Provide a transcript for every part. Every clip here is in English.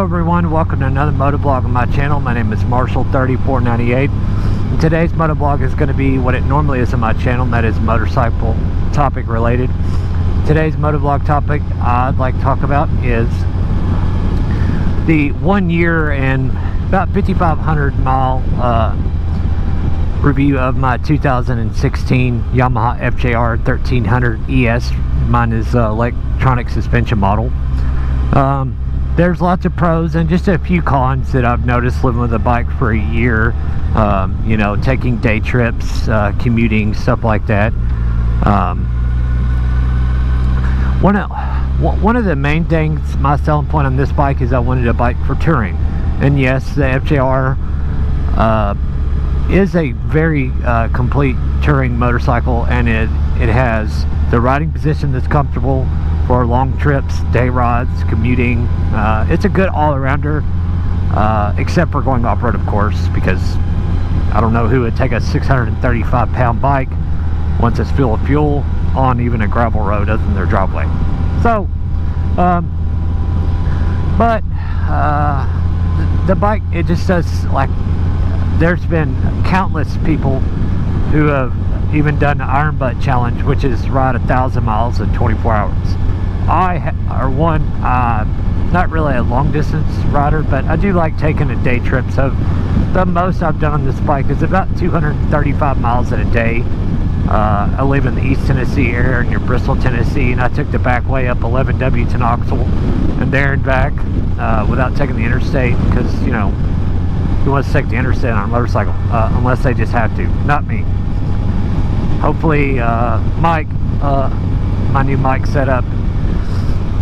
everyone, welcome to another motovlog on my channel. My name is Marshall3498. And today's motovlog is going to be what it normally is on my channel, and that is motorcycle topic related. Today's motovlog topic I'd like to talk about is the 1 year and about 5,500 mile review of my 2016 Yamaha FJR 1300 ES. Mine is electronic suspension model. There's lots of pros and just a few cons that I've noticed living with a bike for a year. You know, taking day trips, commuting, stuff like that. One of the main things, my selling point on this bike is I wanted a bike for touring. And yes, the FJR is a very complete touring motorcycle, and it has the riding position that's comfortable for long trips, day rides, commuting. It's a good all-arounder, except for going off-road, of course, because I don't know who would take a 635-pound bike once it's full of fuel on even a gravel road other than their driveway. So, the bike, it just does, like, there's been countless people who have even done the Iron Butt Challenge, which is ride 1,000 miles in 24 hours. Not really a long distance rider, but I do like taking a day trip. So the most I've done on this bike is about 235 miles in a day. I live in the East Tennessee area near Bristol, Tennessee, and I took the back way up 11W to Knoxville and there and back without taking the interstate, because, you know, who wants to take the interstate on a motorcycle unless they just have to? Not me. Hopefully Mike, my new mic setup,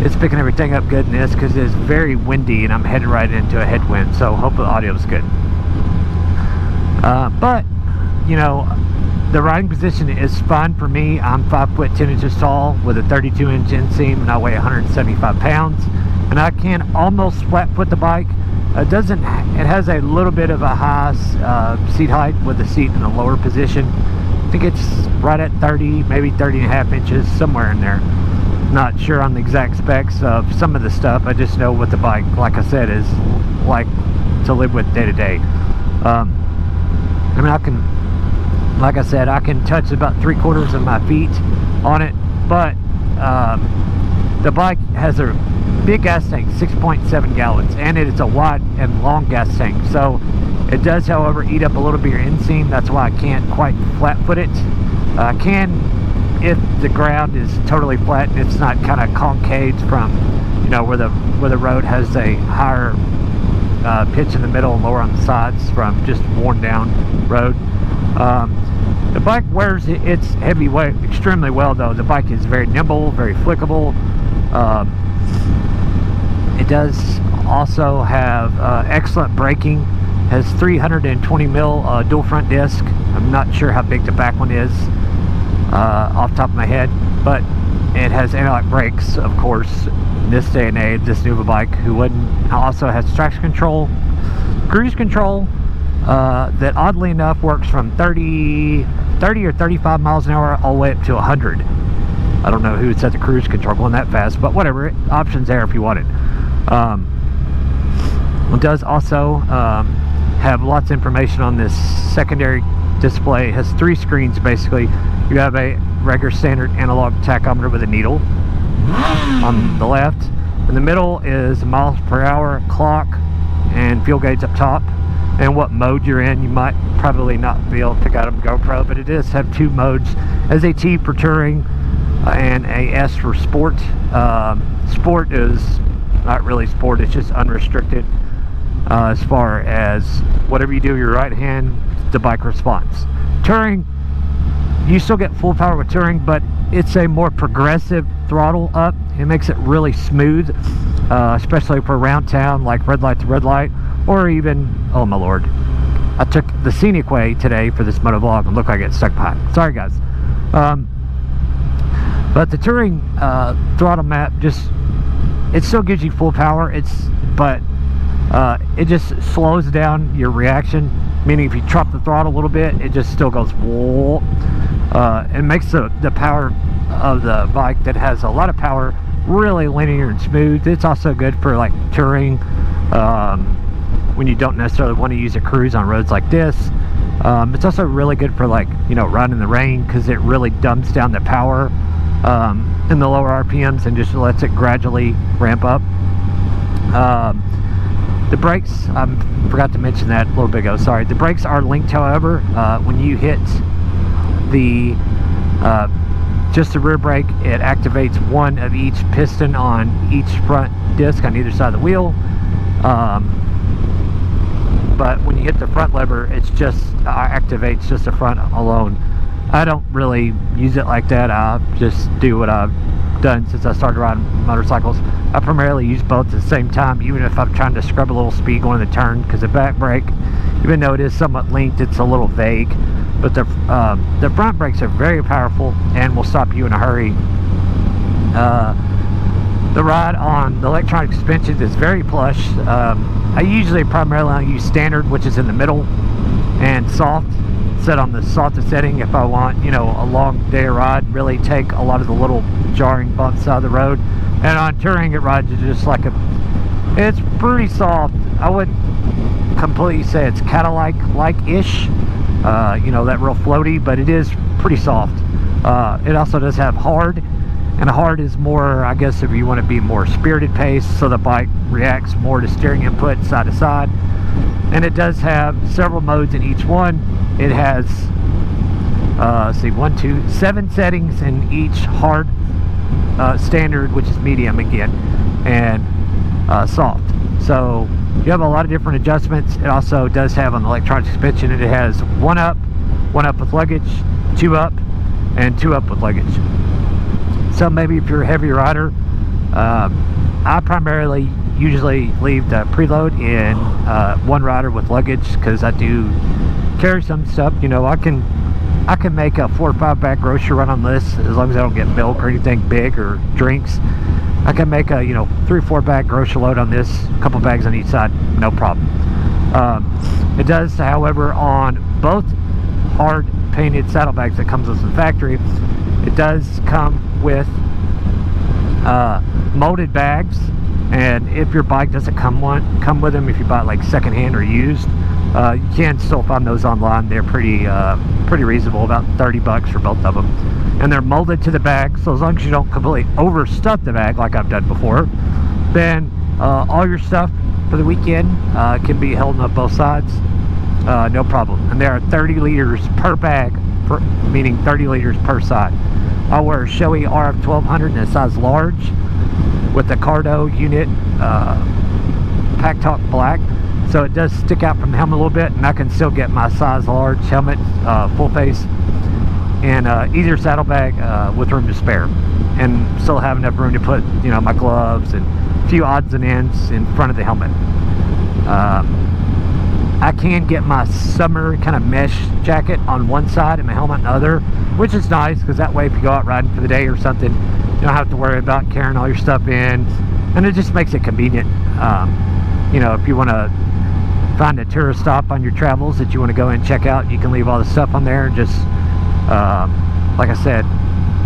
it's picking everything up good in this, because it's very windy and I'm headed right into a headwind, so hopefully the audio is good. But, you know, the riding position is fine for me. I'm 5 foot 10 inches tall with a 32-inch inseam, and I weigh 175 pounds, and I can almost flat foot the bike. It has a little bit of a high seat height with the seat in a lower position. I think it's right at 30, maybe 30 and a half inches, somewhere in there. Not sure on the exact specs of some of the stuff. I just know what the bike, like I said, is like to live with day to day. I mean, I can, like I said, I can touch about 3/4 of my feet on it, but the bike has a big gas tank, 6.7 gallons, and it is a wide and long gas tank. So it does, however, eat up a little bit of your inseam. That's why I can't quite flat foot it. I can if the ground is totally flat and it's not kind of concaved from, you know, where the road has a higher pitch in the middle and lower on the sides from just worn down road. The bike wears its heavy weight extremely well, though. The bike is very nimble, very flickable. It does also have excellent braking. Has 320 mil dual front disc. I'm not sure how big the back one is off the top of my head, but it has anti-lock brakes, of course, in this day and age. This new bike, who wouldn't? Also has traction control, cruise control, that oddly enough works from 30 or 35 miles an hour all the way up to 100. I don't know who would set the cruise control going that fast, but whatever, options there if you want it. It does also have lots of information on this secondary display. It has 3 screens basically. You have a regular standard analog tachometer with a needle on the left. In the middle is miles per hour clock and fuel gauge up top, and what mode you're in. You might probably not be able to pick out a GoPro, but it does have 2 modes, as a T for touring and a S for sport. Sport is not really sport, it's just unrestricted. As far as whatever you do with your right hand, the bike responds. Touring, you still get full power with touring, but it's a more progressive throttle up. It makes it really smooth, especially for around town, like red light to red light, or even, oh my lord, I took the scenic way today for this motovlog and look like it stuck behind. Sorry guys. But the touring throttle map just, it still gives you full power. But it just slows down your reaction, meaning if you drop the throttle a little bit, it just still goes whoa. It makes the power of the bike that has a lot of power really linear and smooth. It's also good for like touring, when you don't necessarily want to use a cruise on roads like this. It's also really good for, like, you know, riding in the rain, because it really dumps down the power in the lower RPMs and just lets it gradually ramp up. The brakes, I forgot to mention that a little bit ago, sorry. The brakes are linked, however. When you hit the just the rear brake, it activates one of each piston on each front disc on either side of the wheel. But when you hit the front lever, it's just activates just the front alone. I don't really use it like that. I just do what I've done since I started riding motorcycles. I primarily use both at the same time, even if I'm trying to scrub a little speed going to the turn, because the back brake, even though it is somewhat linked, it's a little vague. But the front brakes are very powerful and will stop you in a hurry. The ride on the electronic suspension is very plush. I usually primarily use standard, which is in the middle, and soft, set on the softest setting if I want, you know, a long day of ride, really take a lot of the little jarring bumps out of the road. And on touring, it rides just like it's pretty soft. I wouldn't completely say it's Cadillac-like-ish, you know, that real floaty, but it is pretty soft. It also does have hard, and hard is more, I guess, if you want to be more spirited pace, so the bike reacts more to steering input side to side. And it does have several modes in each one. It has, let's see, 7 settings in each: hard, standard, which is medium again, and soft. So you have a lot of different adjustments. It also does have on the electronic suspension, it has one up with luggage, 2 up, and 2 up with luggage. So maybe if you're a heavy rider, I primarily usually leave the preload in one rider with luggage, because I do carry some stuff. You know, I can make a 4 or 5 bag grocery run on this, as long as I don't get milk or anything big or drinks. I can make a, you know, 3 or 4 bag grocery load on this, a couple bags on each side, no problem. It does, however, on both hard painted saddlebags that comes with the factory, it does come with molded bags. And if your bike doesn't come with them, if you buy it like secondhand or used, you can still find those online. They're pretty reasonable, about $30 for both of them, and they're molded to the bag. So as long as you don't completely overstuff the bag like I've done before, then all your stuff for the weekend can be held up both sides, no problem. And there are 30 liters per bag, meaning 30 liters per side. I'll wear a Shoei RF 1200 in a size large with the Cardo unit Pack Talk Black, so it does stick out from the helmet a little bit, and I can still get my size large helmet, full face, and either saddlebag with room to spare, and still have enough room to put, you know, my gloves and a few odds and ends in front of the helmet. I can get my summer kind of mesh jacket on one side and my helmet on the other, which is nice, because that way if you go out riding for the day or something, you don't have to worry about carrying all your stuff in, and it just makes it convenient. You know, if you want to find a tourist stop on your travels that you want to go and check out, you can leave all the stuff on there. Just like I said,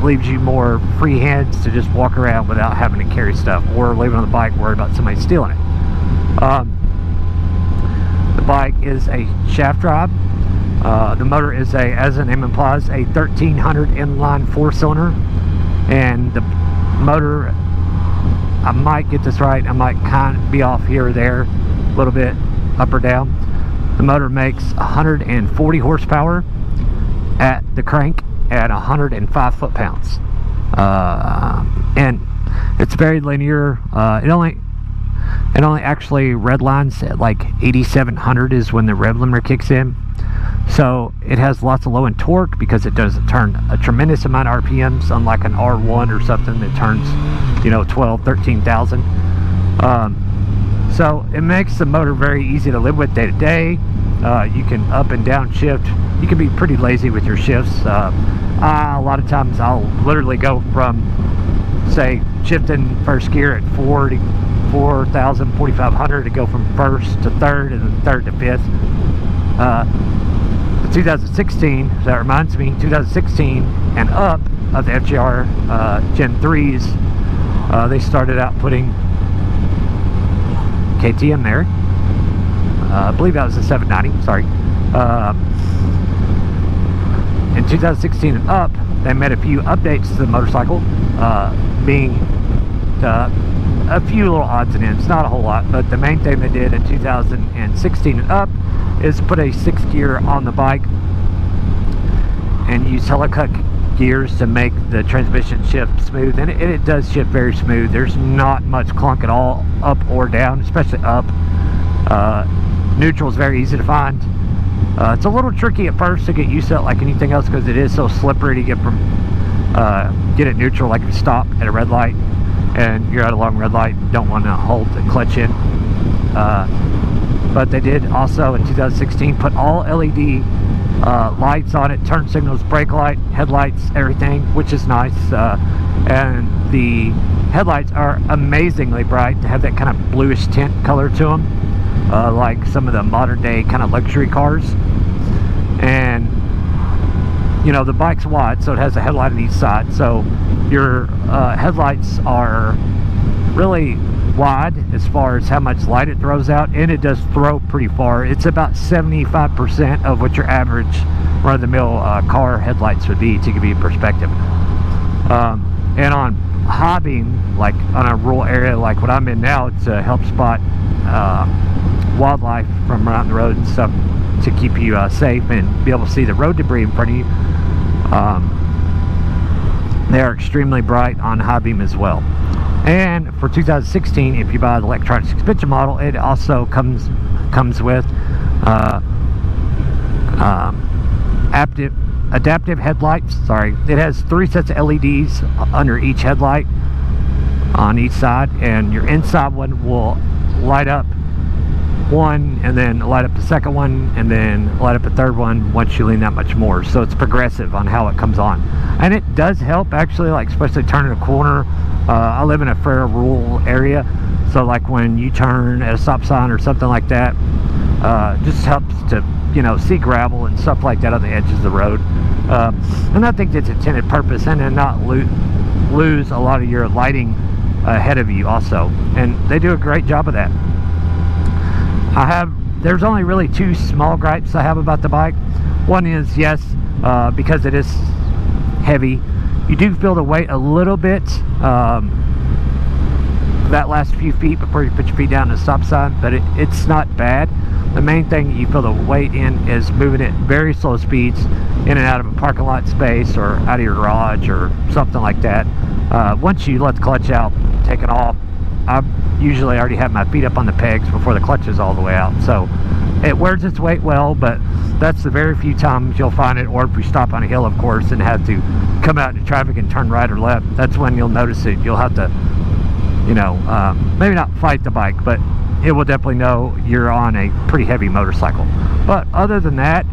leaves you more free hands to just walk around without having to carry stuff, or leave it on the bike, worry about somebody stealing it. The bike is a shaft drive. The motor is as the name implies, a 1300 inline 4-cylinder, and the motor, I might get this right, I might kind of be off here or there a little bit, up or down. The motor makes 140 horsepower at the crank at 105 foot-pounds, and it's very linear. It only actually redlines at like 8,700 is when the rev limiter kicks in. So it has lots of low-end torque because it doesn't turn a tremendous amount of RPMs, unlike an R1 or something that turns, you know, 12, 13,000. So it makes the motor very easy to live with day to day. You can up and down shift. You can be pretty lazy with your shifts. A lot of times I'll literally go from, say, shifting first gear at 4,000, 4,500 to go from first to third and then third to fifth. 2016, that reminds me, 2016 and up of the FJR Gen 3s, they started out putting KTM there. I believe that was a 790, sorry. In 2016 and up, they made a few updates to the motorcycle, being a few little odds and ends, not a whole lot, but the main thing they did in 2016 and up is put a 6th gear on the bike and use helicut gears to make the transmission shift smooth, and it does shift very smooth. There's not much clunk at all, up or down, especially up. Neutral is very easy to find. It's a little tricky at first to get used to it like anything else, because it is so slippery to get from get it neutral, like you stop at a red light and you're at a long red light, don't want to hold the clutch in. But they did also in 2016 put all LED lights on it, turn signals, brake light, headlights, everything, which is nice. And the headlights are amazingly bright to have that kind of bluish tint color to them, like some of the modern day kind of luxury cars. And you know, the bike's wide, so it has a headlight on each side, so your headlights are really wide as far as how much light it throws out, and it does throw pretty far. It's about 75% of what your average run-of-the-mill car headlights would be, to give you perspective. And on high beam, like on a rural area like what I'm in now, it's to help spot wildlife from around the road and stuff, to keep you safe and be able to see the road debris in front of you. They are extremely bright on high beam as well. And for 2016, if you buy the electronic suspension model, it also comes with adaptive headlights. Sorry, it has 3 sets of LEDs under each headlight on each side, and your inside one will light up one, and then light up the second one, and then light up the third one once you lean that much more. So it's progressive on how it comes on, and it does help actually, like especially turning a corner. I live in a fair rural area, so like when you turn at a stop sign or something like that, just helps to, you know, see gravel and stuff like that on the edges of the road. And I think that's intended purpose, and then not lose a lot of your lighting ahead of you also, and they do a great job of that. There's only really 2 small gripes I have about the bike. One is, yes, because it is heavy, you do feel the weight a little bit that last few feet before you put your feet down to the stop sign, but it's not bad. The main thing you feel the weight in is moving at very slow speeds in and out of a parking lot space or out of your garage or something like that. Once you let the clutch out, take it off, I usually already have my feet up on the pegs before the clutch is all the way out, so it wears its weight well. But that's the very few times you'll find it, or if you stop on a hill, of course, and have to come out into traffic and turn right or left, that's when you'll notice it. You'll have to, you know, maybe not fight the bike, but it will definitely know you're on a pretty heavy motorcycle. But other than that,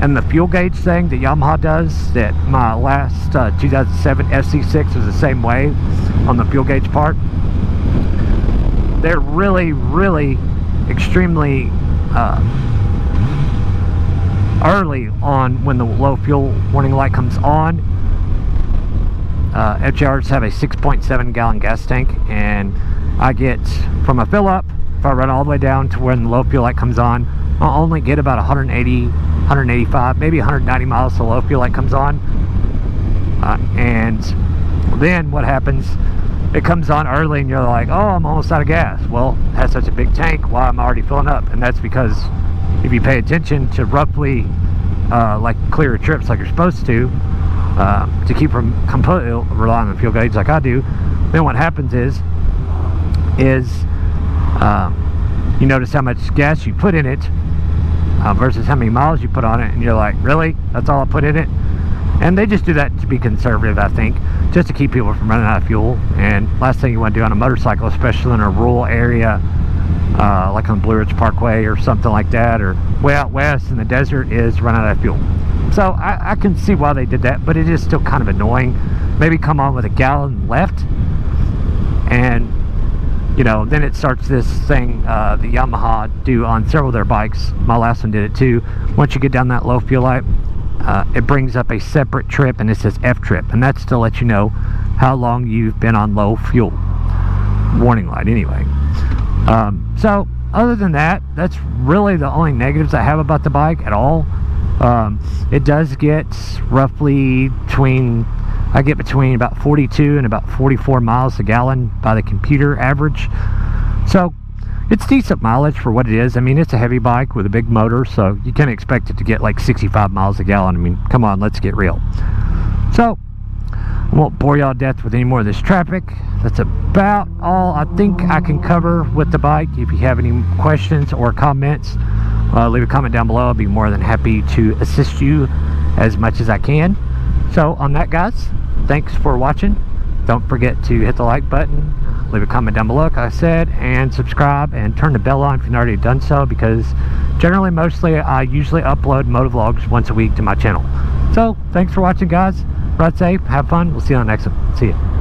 and the fuel gauge thing that Yamaha does, that my last 2007 FC6 was the same way on the fuel gauge part. They're really, really extremely early on when the low fuel warning light comes on. FJRs have a 6.7 gallon gas tank, and I get from a fill up, if I run all the way down to when the low fuel light comes on, I'll only get about 180, 185, maybe 190 miles till the low fuel light comes on. And then what happens, it comes on early and you're like, oh, I'm almost out of gas. Well, it has such a big tank, why am I already filling up? And that's because if you pay attention to roughly like clear trips like you're supposed to keep from completely relying on the fuel gauge like I do, then what happens is you notice how much gas you put in it versus how many miles you put on it, and you're like, really? That's all I put in it? And they just do that to be conservative, I think, just to keep people from running out of fuel. And last thing you want to do on a motorcycle, especially in a rural area like on Blue Ridge Parkway or something like that, or way out west in the desert, is run out of fuel. So I can see why they did that, but it is still kind of annoying. Maybe come on with a gallon left, and you know, then it starts this thing the Yamaha do on several of their bikes. My last one did it too. Once you get down that low fuel light, it brings up a separate trip, and it says F trip, and that's to let you know how long you've been on low fuel warning light anyway. So other than that, that's really the only negatives I have about the bike at all. It does get roughly I get between about 42 and about 44 miles a gallon by the computer average. So it's decent mileage for what it is. I mean, it's a heavy bike with a big motor, so you can't expect it to get like 65 miles a gallon. I mean, come on, let's get real. So I won't bore y'all to death with any more of this traffic. That's about all I think I can cover with the bike. If you have any questions or comments, leave a comment down below. I'll be more than happy to assist you as much as I can. So on that, guys, thanks for watching. Don't forget to hit the like button, leave a comment down below, like I said, and subscribe and turn the bell on if you've not already done so, because mostly I usually upload motovlogs once a week to my channel. So thanks for watching, guys. Ride safe, have fun. We'll see you on the next one. See ya.